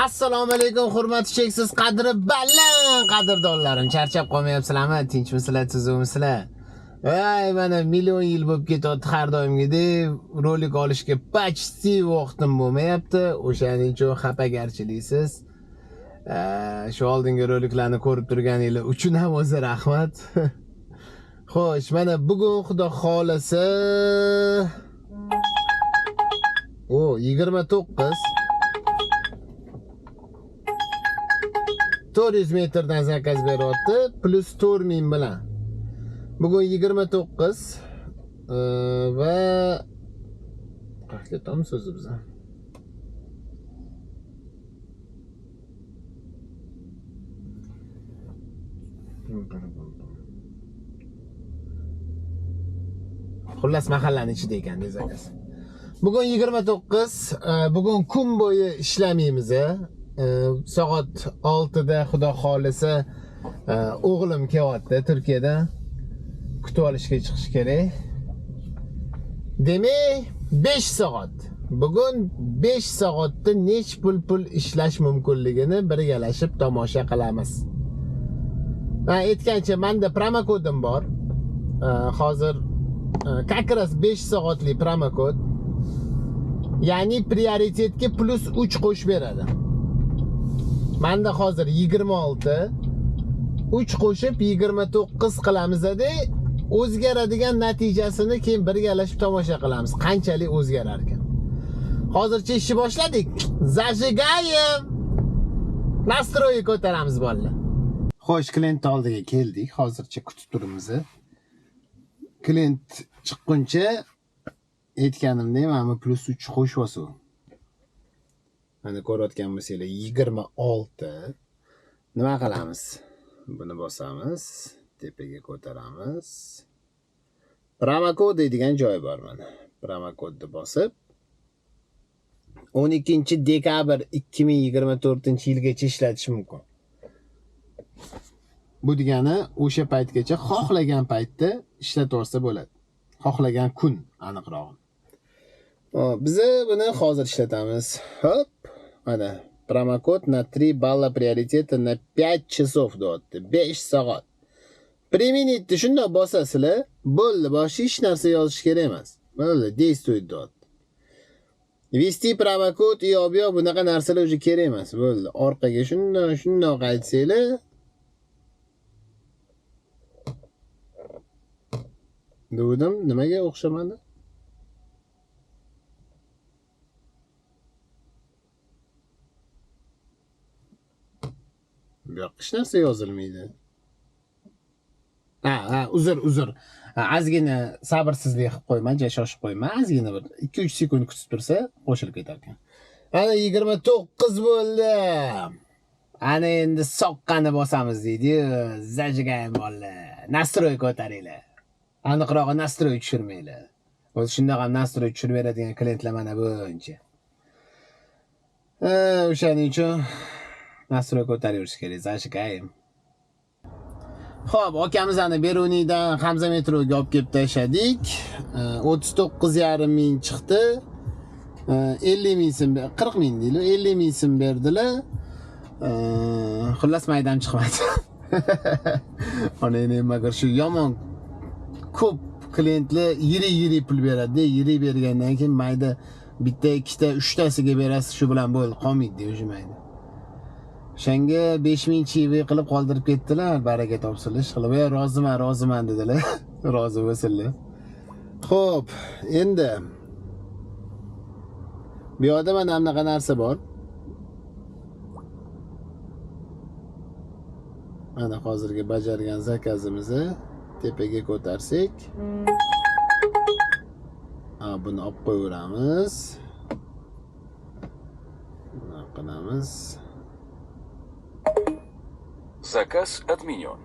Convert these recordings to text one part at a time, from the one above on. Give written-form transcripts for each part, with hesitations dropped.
Assalomu alaykum hurmatli cheksiz qadri baland qadrdonlarim. Charchab qolmayapsizlarmi? Tinchmisizlar, tuzukmisizlar? Voy, mana million yil bo'lib ketyapti har doimgidek. Rolik olishga почти vaqtim bo'lmayapti. O'shaning uchun xafagarchiliksiz. Shu oldingi roliklarni ko'rib turganingiz uchun ham o'zi rahmat. Xo'sh, mana bugun xudo xolasa 29 400 metrdan zakaz beryapti, plus 4000 bilan. Bugun 29 va qayerda so'zi biz? Xullas mahallaning ichida ekan zakaz. Bugun 29, bugun kun bo'yi ishlamaymiz. Soat 6 da xudo xolisa o'g'lim kelyapti Turkiyadan. Kutib olishga chiqish kerak. Demak, 5 soat. Bugun 5 soatda nech pul ishlash mumkinligini birgalashib tomosha qilamiz. Men aytgancha, menda promokodim bor. Hozir как раз 5 soatlik promokod. Ya'ni prioritetga plus 3 qo'shib beradi. Menda hozir 26, 3 qo'shib 29 qilamiz-da, o'zgaradigan natijasini keyin birgalashib tomosha qilamiz. Qanchalik o'zgarar ekan. Hozircha ishni boshladik. Zajigayim. Nastroyi ko'taramiz bolalar. Xo'sh, klient oldiga keldik. Hozircha kutib turibmiz. Klient chiqquncha aytganimdek, mana plus 3 qo'shib olsa. Mana ko'rayotgan bo'lsanglar 26. Nima qilamiz? Buni bosamiz, tepaga ko'taramiz. Promokod deydigan joy bor mana. Promokodni bosib 12-dekabr 2024-yilgacha ishlatish mumkin. Bu degani o'sha paytgacha xohlagan paytda ishlatib olsa bo'ladi. Xohlagan kun aniqroq. Biz buni hozir ishlatamiz. Hop, mana promokod na 3 balla prioriteti na 5 часов deyapti. 5 soat. Применить shundoq bosasizlar, bo'ldi, boshqa hech narsa yozish kerak emas. Bo'ldi, действует deyapti. Вести promokod yo'q, bunaqa narsalar o'zi kerak emas. Bo'ldi, orqaga shundoq aytsanglar. Dedim, nimaga o'xshamadi? Yo'q, hech narsa yozilmaydi. Uzr. Ozgina sabrsizlik qilib qo'yma, shoshib qo'yma. Ozgina bir 2-3 sekund kutib tursa, qo'shilib ketar ekan. Ana 29 bo'ldi. Ana endi soqqani bosamiz deydi. Zajigan bolalar. Nastroy ko'taringlar. Aniqrog'i nastroy tushirmanglar. O'zi shunday ham nastroy tushirib beradigan klientlar mana buncha. O'shaning uchun nastroy ko'taraverish kerak, zashikayim. Xo'p, akamizni Beruniydan Hamza metroga olib kelib tashladik. 39,5 ming chiqdi. 50 ming so'm, 40 ming deydi, 50 ming so'm berdilar. Xullas maydam chiqmadi. Ona nima qil shu yomon ko'p klientlar yiri pul beradi. Yiri bergandan keyin mayda bitta, ikkita, uchtasiga berasiz, shu bilan bo'ldi, qolmaydi deyishmaydi. O'shanga 5000 chivi qilib qoldirib ketdilar, baraka topsinlar. Qilib, roziman dedilar. Rozi bo'lsinlar. Xo'p, endi bu yerda mana bunaqa narsa bor. Mana hozirgi bajargan zakazimizni tepaga ko'tarsak, buni olib qo'yaveramiz. Buni qilamiz. Заказ отменен.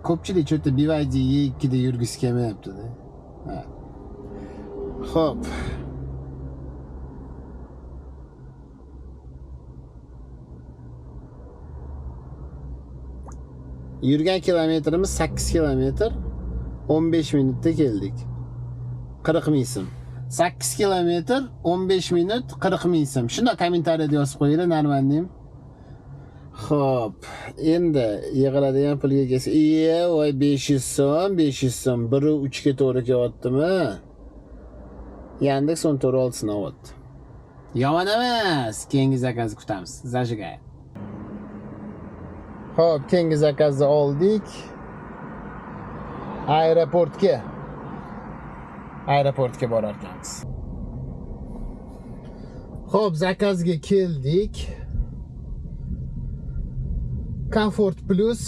Ko'pchilik cho'ta BYD E2 da yurgisi kelmayapti-da. Xo'p. Yurgan kilometrimiz 8 kilometr. 15 minutda keldik. 40 ming so'm. 8 kilometr 15 minut 40 ming so'm. Shunda kommentariyada yozib qo'yinglar, normalnim. Xo'p, endi yig'iladigan pulga kelsa, voy 500 so'm, 500 so'm. Biri 3 ga to'g'ri kelyaptimi? Yandex 14 oltisini olyapti. Yomon emas. Keyingi zakozni kutamiz. Zajigay. Xo'p, keyingi zakozni oldik. Aeroportga borar ekanmiz. Xo'p, zakazga keldik. Comfort Plus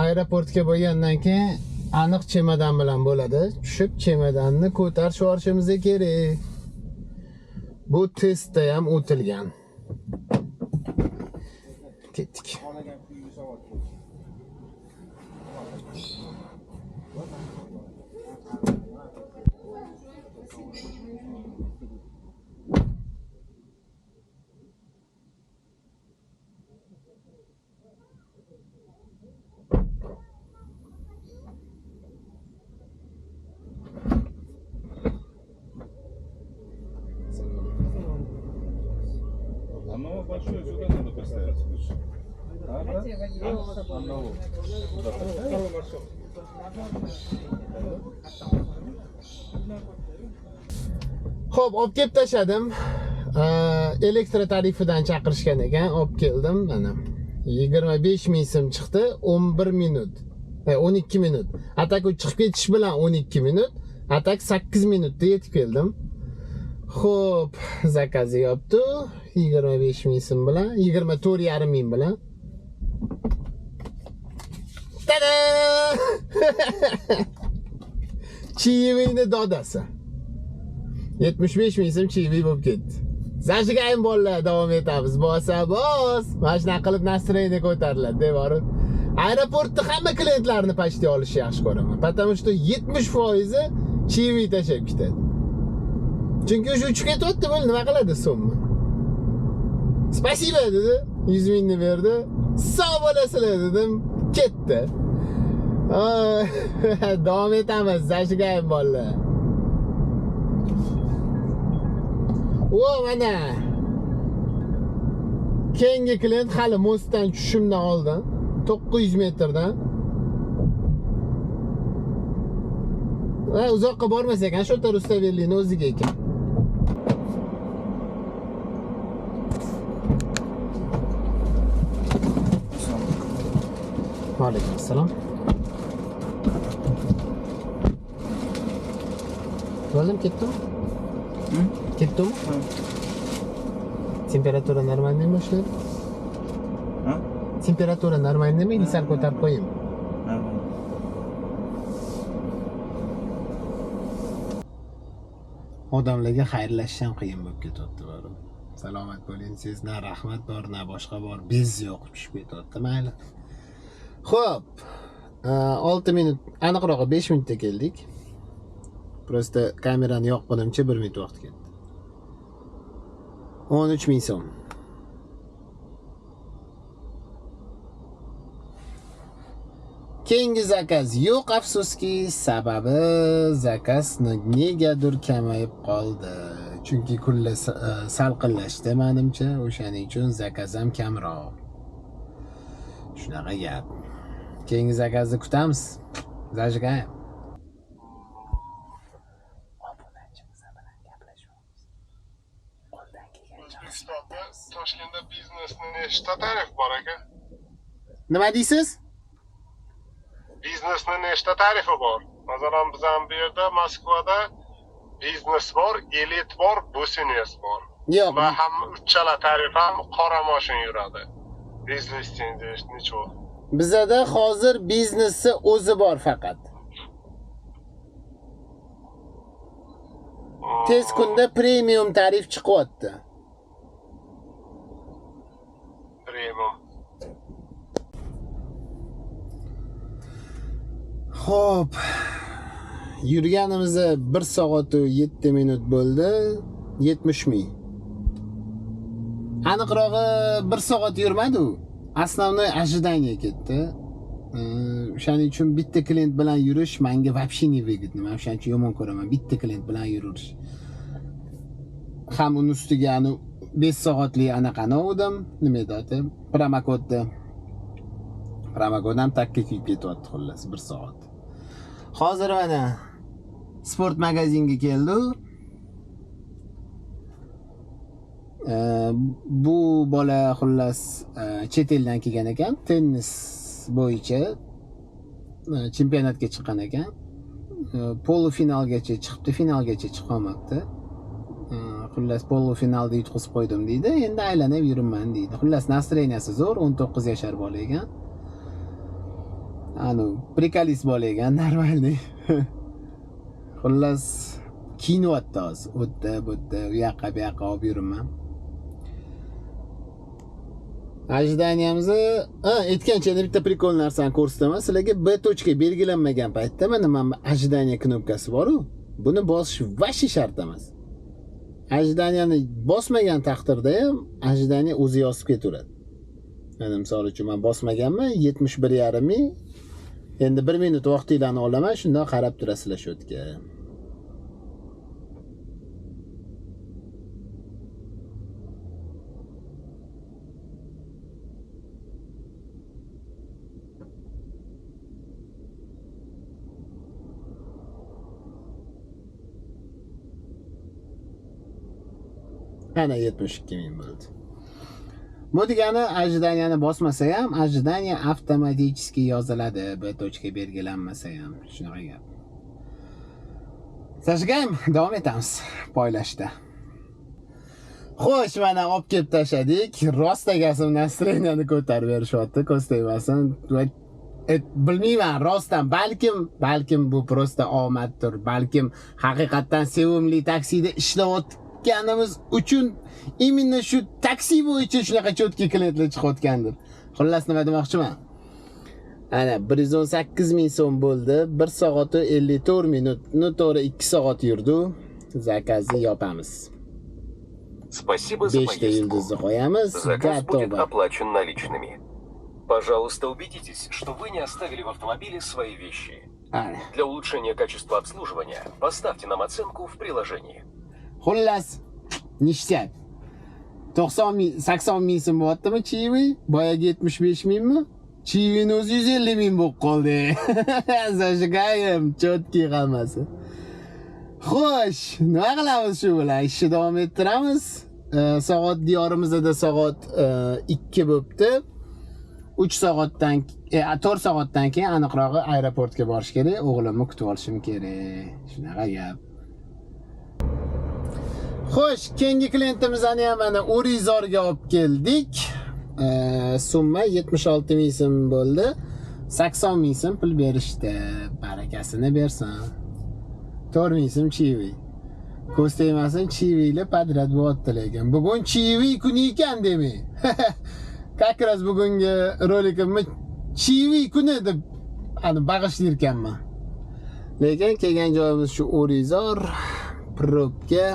aeroportga bo'lgandan keyin aniq chemodan bilan bo'ladi. Tushib chemodanni ko'tarib yuborishimiz kerak. Bu testda ham o'tilgan. Ketdik. Оно большое, сюда надо поставить. Одного. Второй маршрут. Xo'p, olib kelib tashladim. Elektr tarifidan chaqirishgan ekan, olib keldim. Mana 25 ming so'm chiqdi, 11 minut. 12 minut. Atak chiqib ketish bilan 12 minut, atak 8 minutda yetib keldim. Xo'p, zakaz yaptı. 25 ming so'm bilan, 24,5 ming bilan. Tada! Chivini dodasi. 75 ming so'm chivi bo'lib ketdi. Zajigayim bolalar, davom etamiz. Bosa bos. Mana shunaqa qilib nastroyeni ko'tariladi, devoru. Aeroportda hamma klientlarni почти olishni yaxshi ko'raman. Потому что 70% chivi tashab ketadi. Chunki o'sha uchib ketyapti, bu nima qiladi so'mmi? Spasibo dedi, 100 mingni berdi. Sog' bo'lasizlar dedim, ketdi. Davom etamiz, zajigayim bolalar. Mana keyingi klient hali mostdan tushishimdan oldin 900 metrdan. Uzoqqa bormas ekan, shu yerda Rustavellikning o'ziga ekan. Alaykum assalom. Bo'ldim, ketdimi? Ketdimi? Temperatura normalnimi boshlaydi? Temperatura normalnimi? Sal ko'tarib qo'ying. Odamlarga xayrlashish ham qiyin bo'lib ketyapti, bari. Salomat bo'ling, siz na rahmat bor, na boshqa bor, biz yo'q tushib ketyapti, mayli. Xo'p, 6 minut, aniqrog'i 5 minutda keldik. Prosta kamerani yoqqanimcha 1 minut vaqt ketdi. 13 ming so'm. Keyingi zakaz yo'q, afsuski, sababi zakaz negadir kamayib qoldi. Chunki kunlar salqinlashdi menimcha, o'shaning uchun zakaz ham kamroq. Shunaqa gap. Keyingi zakazni kutamiz. Zajigay. Toshkentda biznesni nechta tarif bor aka? Nima deysiz? Biznesni nechta tarifi bor? Masalan, biz ham bu yerda Moskvada biznes bor, elit bor, business bor. Yo'q. Va ham uchala tarif ham qora mashina yuradi. Biznes tendesh necha? Bizda hozir biznesni o'zi bor faqat. Tez kunda premium tarif chiqyapti. Premium. Xo'p. Yurganimizda 1 soat 7 minut bo'ldi. 70 ming. Aniqrog'i 1 soat yurmadi u. Основной ожидание ketdi. O'shaning uchun bitta klient bilan yurish menga вообще не выгодно. Men o'shaning uchun yomon ko'raman bitta klient bilan yurish. Ham uni ustiga ani 5 soatlik anaqani oldim. Nima edi? Promokodni. Promokod ham takka kuyib ketyapti xullas 1 soat. Hozir mana sport magazinga keldi. Bu bola xullas chet eldan kelgan ekan, tennis bo'yicha chempionatga chiqqan ekan. Polofinalgacha chiqdi, finalgacha chiqa olmabdi. Xullas polofinalda yutqizib qo'ydim deydi. Endi aylanib yuribman deydi. Xullas nastroyeniyasi zo'r, 19 yoshar bola ekan. Anu, prikalist bola ekan, normalniy. Xullas kinyapti hozir. O'tda, bu yoqqa, bu yoqqa olib yuribman. Ajdaniyamizni, aytgancha bitta prikol narsani ko'rsataman. Sizlarga B точка belgilanmagan paytda mana ajdaniya knopkasi bor-ku. Buni bosish vashi shart emas. Ajdaniyani bosmagan taqdirda ham ajdaniya o'zi yozib ketaveradi. Mana misol uchun men bosmaganman, 71,5 ming. Endi 1 minut vaqtinglarni olaman, shundan qarab turasizlar shu yerga. Ana 72 ming bo'ldi. Bu degani ajdaniyani bosmasa ham ajdaniya avtomatik yoziladi, B точка belgilanmasa ham. Shunaqa gap. Zajigayim, davom etamiz poylashda. Xo'sh, mana olib kelib tashladik. Rost egasim nastroyeniyani ko'tarib berishyapti, ko'z tegmasin. Bilmayman, rostdan balkim bu prosta omaddir, balkim haqiqatan sevimli taksida ishlayotganimiz uchun imенно shu taksi bo'yicha shunaqa cho'tki klientlar chiqayotgandir. Xullas nima demoqchiman? Ana 118 ming so'm bo'ldi. 1 soat 54 minut. To'g'ri 2 soat yurdi. Zakazni yopamiz. Спасибо за поездку. Заказ будет оплачен наличными. Пожалуйста, убедитесь, что вы не оставили в автомобиле свои вещи. Для улучшения качества обслуживания поставьте нам оценку в приложении. Xullas, nishtat. 90 ming, 80 ming so'm bo'lyaptimi chivi? Boyaga 75 mingmi? Chivini o'zi 150 ming bo'lib qoldi. Zajigayim, chotki hammasi. Xo'sh, nima qilamiz shu bilan? Ishni davom ettiramiz. Soat diyorimizda soat 2 bo'libdi. 3 soatdan 4 soatdan keyin aniqrog'i aeroportga borish kerak. O'g'limni kutib olishim kerak. Shunaqa gap. Xo'sh, keyingi klientimizni ham mana Urizorga olib keldik. Summa 76 ming so'm bo'ldi. 80 ming so'm pul berishdi. Barakasini bersin. 4 ming so'm chivi. Ko'z tegmasin, chivilar padrat bo'lyapti lekin. Bugun chivi kuni ekan demay. Как раз bugungi rolikimni chivi kuni deb bag'ishlayotganman. Lekin kelgan joyimiz shu Urizor probga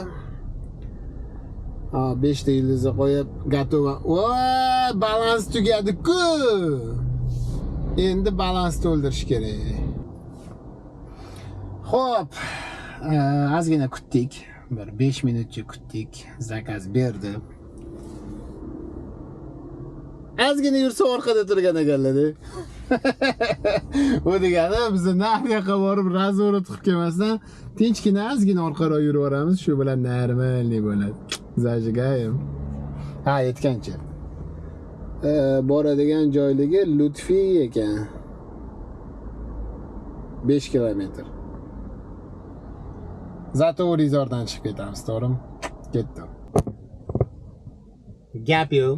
5 ta yildizni qo'yib, готово. Voy, balans tugadi-ku. Endi balans to'ldirish kerak. Xo'p, ozgina kutdik. Bir 5 minutcha kutdik. Zakaz berdi. Ozgina yursa orqada turgan ekanlar-da. Bu degani biz nariyoqqa borib razvorat qilib kelmasdan tinchgina ozgina orqaroq yuraveramiz, shu bilan normalniy bo'ladi. Zajigayim. Aytgancha. Boradigan joyligi Lutfi ekan. 5 kilometr. Zato Urizordan chiqib ketamiz, to'g'rimi? Ketdim. Gap yo'q.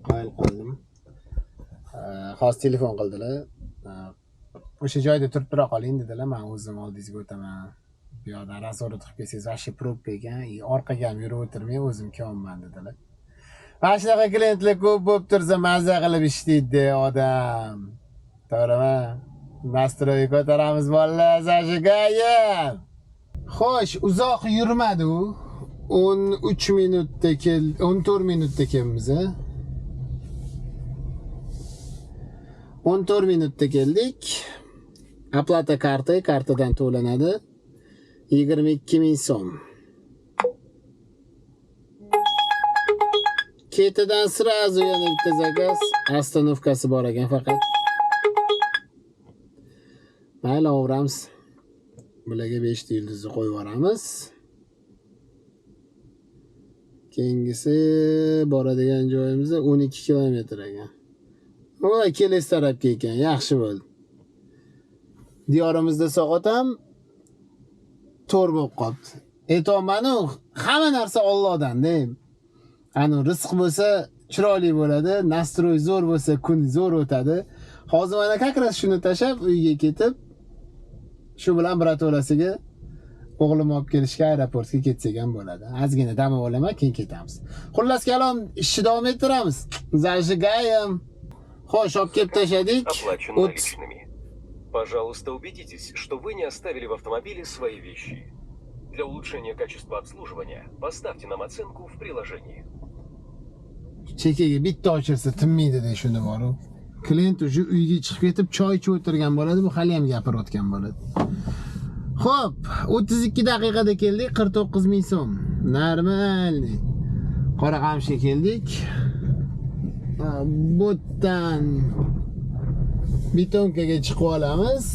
Qo'yib qoldim. Xos telefon qildilar. O'sha joyda turib tura qoling dedilar. Men o'zim oldingizga o'taman. Bu yoqda razvorat qilib kelsangiz, vashi probka ekan. Orqaga ham yurib o'tirmay o'zim kelyapman dedilar. Mana shunaqa klientlar ko'p bo'lib tursa mazza qilib ishlaydi odam. To'g'rimi? Nastroy ko'taramiz bolalar, zajigayim. Xo'sh, uzoq yurmadi u. 13 minutda 14 minutda kelamiz. 14 minutda keldik. Aplata kartadan to'lanadi. 22.000 so'm. Ketidan srazu yana bitta zakaz, ostanovkasi bor ekan faqat. Mayli, o'ramiz. Bularga 5 yulduzni qo'yib yuboramiz. Keyingisi boradigan joyimiz 12 kilometr ekan. Voy, kelesi tarafga ekan, yaxshi bo'ldi. Diyorimizda soat ham to'r bo'lib qoldi. Aytolmanu, hamma narsa Allohdan-da. Ani rizq bo'lsa chiroyli bo'ladi, nastroy zo'r bo'lsa kun zo'r o'tadi. Hozir mana как раз shuni tashab uyga ketib, shu bilan birato'lasiga o'g'lim olib kelishga aeroportga ketsak ham bo'ladi. Ozgina dam olaman, keyin ketamiz. Xullas kalom, ishni davom ettiramiz. Zajigayam. Xo'sh, olib kelib tashadik. Оплачен наличными. Пожалуйста, убедитесь, что вы не оставили в автомобиле свои вещи. Для улучшения качества обслуживания поставьте нам оценку в приложении. Chekiga bitta ochirsa tinmaydi deb shuni bor-ku. Klient o'sha uyga chiqib ketib choy ichib o'tirgan bo'ladi, bu hali ham gapirayotgan bo'ladi. Xo'p, 32 daqiqada keldik, 49.000 so'm. Normal. Qoraqamishga keldik. Botdan betonkaga chiqib olamiz.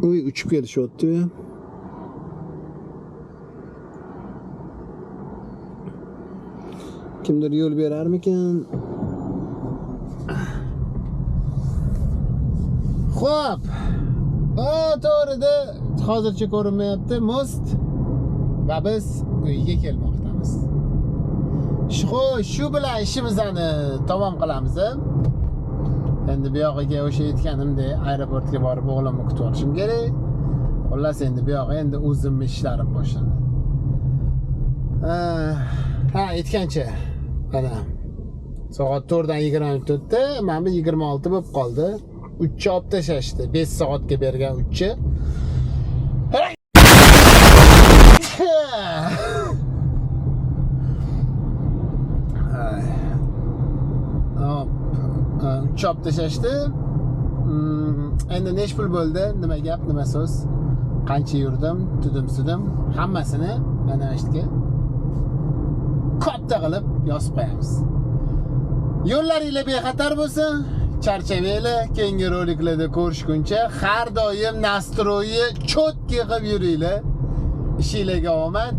Uy, uchib kelishyapti. Kimdir yo'l berarmikan? Xo'p. To'g'rida hozircha ko'rinmayapti most va biz uyga kelmoqdamiz. Shu bilan ishimizni tamom qilamiz. Endi bu yoqqa o'sha aytganimdek aeroportga borib o'g'limni kutib olishim kerak. Xullas endi bu yoqqa endi o'zimning ishlarim boshlanadi. Aytgancha mana soat 4dan 20 minut o'tdi, mana bu 26 bo'lib qoldi. 3 olib tashashdi. 5 soatga bergan 3. Chop tashashdi. Endi nech pul bo'ldi? Nima gap, nima so'z? Qancha yurdim, tudim, hammasini mana ishga katta qilib yozib qo'yamiz. Yo'llaringlar bexatar bo'lsin, charchamanglar. Keyingi roliklarda ko'rishguncha har doim nastroyi chotki qilib yuringlar. Ishinglarga omad.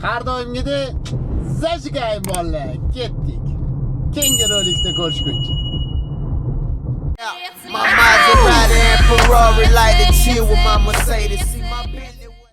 Har doimgidek zajigay bolalar, ketdik. Keyingi rolikda ko'rishguncha. My Maserati and Ferrari like to chill with my Mercedes.